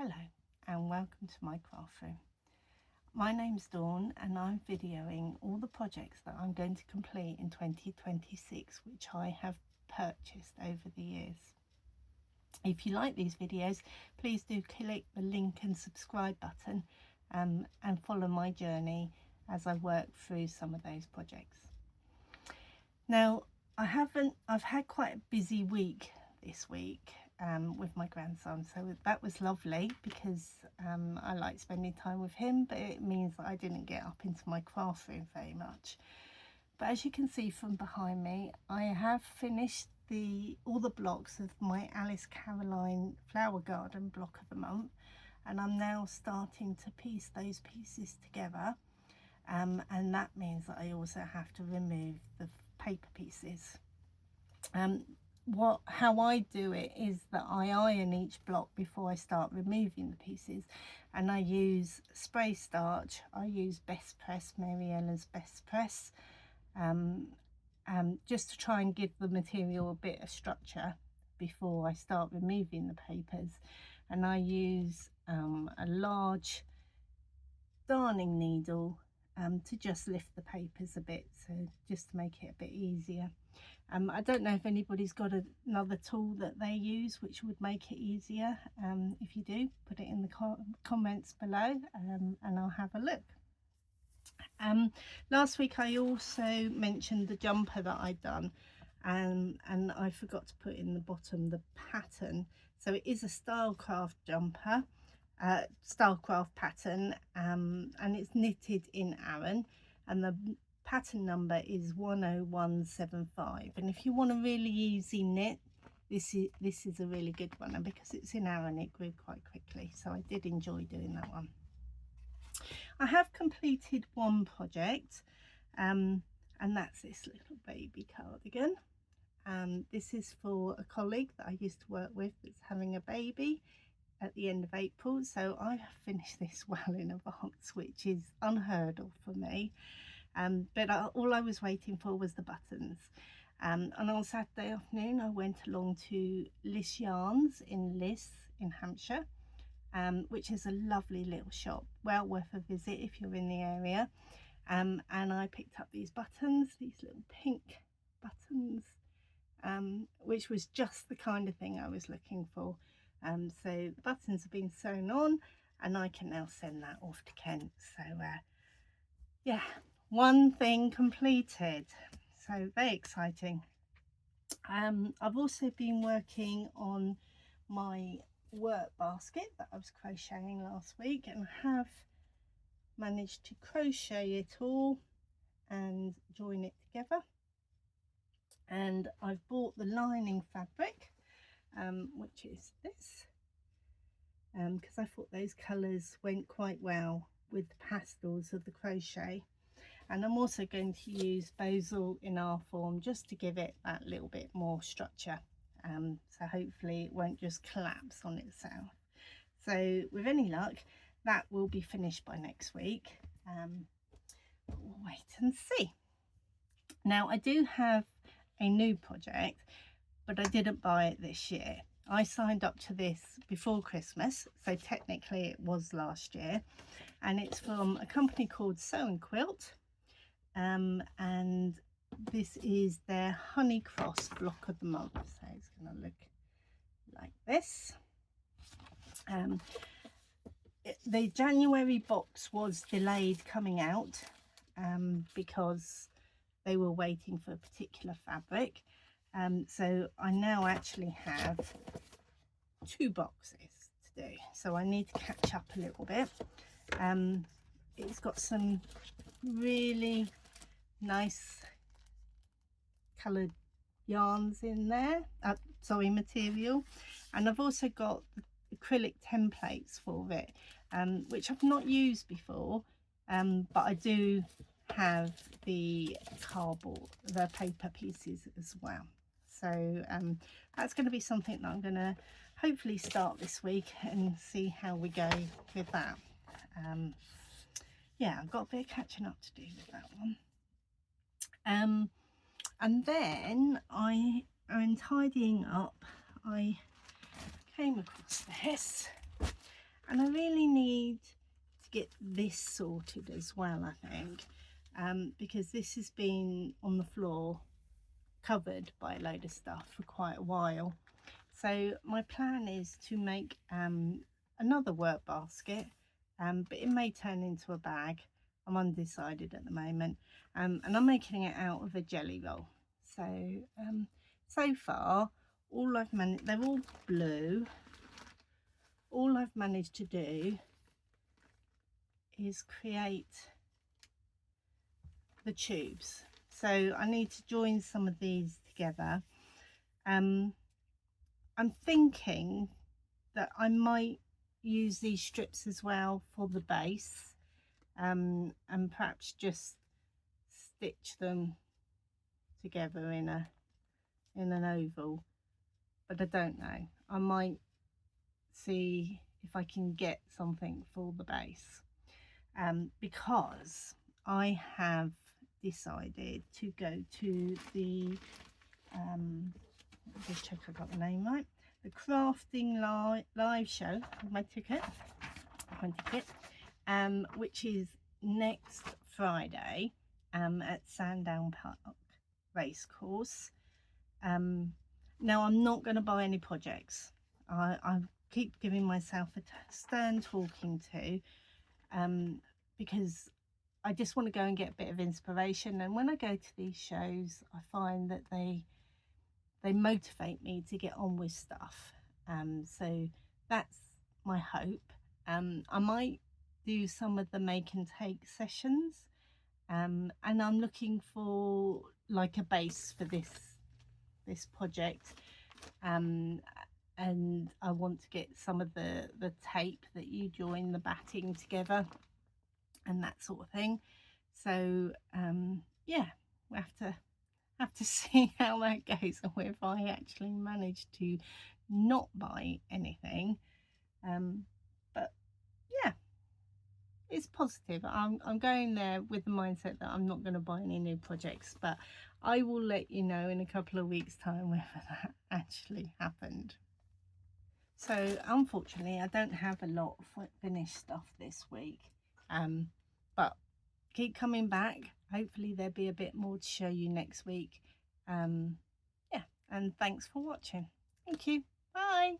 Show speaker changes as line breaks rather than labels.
Hello and welcome to my craft room. My name's Dawn and I'm videoing all the projects that I'm going to complete in 2026 which I have purchased over the years. If you like these videos, please do click the link and subscribe button and follow my journey as I work through some of those projects. Now I've had quite a busy week this week with my grandson, so that was lovely because I like spending time with him, but it means that I didn't get up into my craft room very much. But as you can see from behind me, I have finished all the blocks of my Alice Caroline Flower Garden block of the month, and I'm now starting to piece those pieces together, and that means that I also have to remove the paper pieces. How I do it is that I iron each block before I start removing the pieces, and I use spray starch. I use Best Press, Mary Ellen's Best Press, just to try and give the material a bit of structure before I start removing the papers. And I use a large darning needle to just lift the papers a bit, so just to make it a bit easier. I don't know if anybody's got another tool that they use which would make it easier. If you do, put it in the comments below, and I'll have a look. Last week I also mentioned the jumper that I'd done, and I forgot to put in the bottom the pattern. So it is a Stylecraft jumper, Stylecraft pattern, and it's knitted in Aran, and the pattern number is 10175. And if you want a really easy knit, this is a really good one, and because it's in Aran it grew quite quickly, so I did enjoy doing that one. I have completed one project, and that's this little baby cardigan. This is for a colleague that I used to work with that's having a baby at the end of April, so I have finished this well in advance, which is unheard of for me. But all I was waiting for was the buttons. And on Saturday afternoon I went along to Liss Yarns in Liss in Hampshire, which is a lovely little shop, well worth a visit if you're in the area. And I picked up these buttons, these little pink buttons, which was just the kind of thing I was looking for. So the buttons have been sewn on and I can now send that off to Kent. So yeah, one thing completed, so very exciting. I've also been working on my work basket that I was crocheting last week, and have managed to crochet it all and join it together. And I've bought the lining fabric, which is this, because I thought those colours went quite well with the pastels of the crochet. And I'm also going to use Basil in R-form just to give it that little bit more structure, so hopefully it won't just collapse on itself. So with any luck that will be finished by next week, but we'll wait and see. Now I do have a new project, but I didn't buy it this year. I signed up to this before Christmas, so technically it was last year, and it's from a company called Sew and Quilt, and this is their Honey Cross block of the month. So it's going to look like this. The January box was delayed coming out because they were waiting for a particular fabric, so I now actually have 2 boxes to do, so I need to catch up a little bit. It's got some really nice coloured yarns in there, material, and I've also got the acrylic templates for it, which I've not used before, but I do have the cardboard, the paper pieces as well. So that's going to be something that I'm going to hopefully start this week and see how we go with that. Yeah, I've got a bit of catching up to do with that one. And then in tidying up, I came across this, And I really need to get this sorted as well, I think, because this has been on the floor covered by a load of stuff for quite a while. So my plan is to make another work basket, but it may turn into a bag. I'm undecided at the moment, and I'm making it out of a jelly roll. So so far all I've managed, they're all blue, all I've managed to do is create the tubes. So I need to join some of these together. I'm thinking that I might use these strips as well for the base, and perhaps just stitch them together in an oval, but I don't know. I might see if I can get something for the base, because I have decided to go to the just check I got the name right, the Crafting live show with my ticket, which is next Friday at Sandown Park Racecourse. Now I'm not going to buy any projects. I keep giving myself a stern talking to, because I just want to go and get a bit of inspiration, and when I go to these shows I find that they motivate me to get on with stuff. So that's my hope. I might do some of the make and take sessions, and I'm looking for like a base for this project, and I want to get some of the tape that you join the batting together and that sort of thing. So yeah, we have to see how that goes, or if I actually manage to not buy anything. But yeah, it's positive. I'm going there with the mindset that I'm not going to buy any new projects, but I will let you know in a couple of weeks' time whether that actually happened. So unfortunately I don't have a lot of finished stuff this week, but keep coming back. Hopefully there'll be a bit more to show you next week. Yeah, and thanks for watching. Thank you. Bye.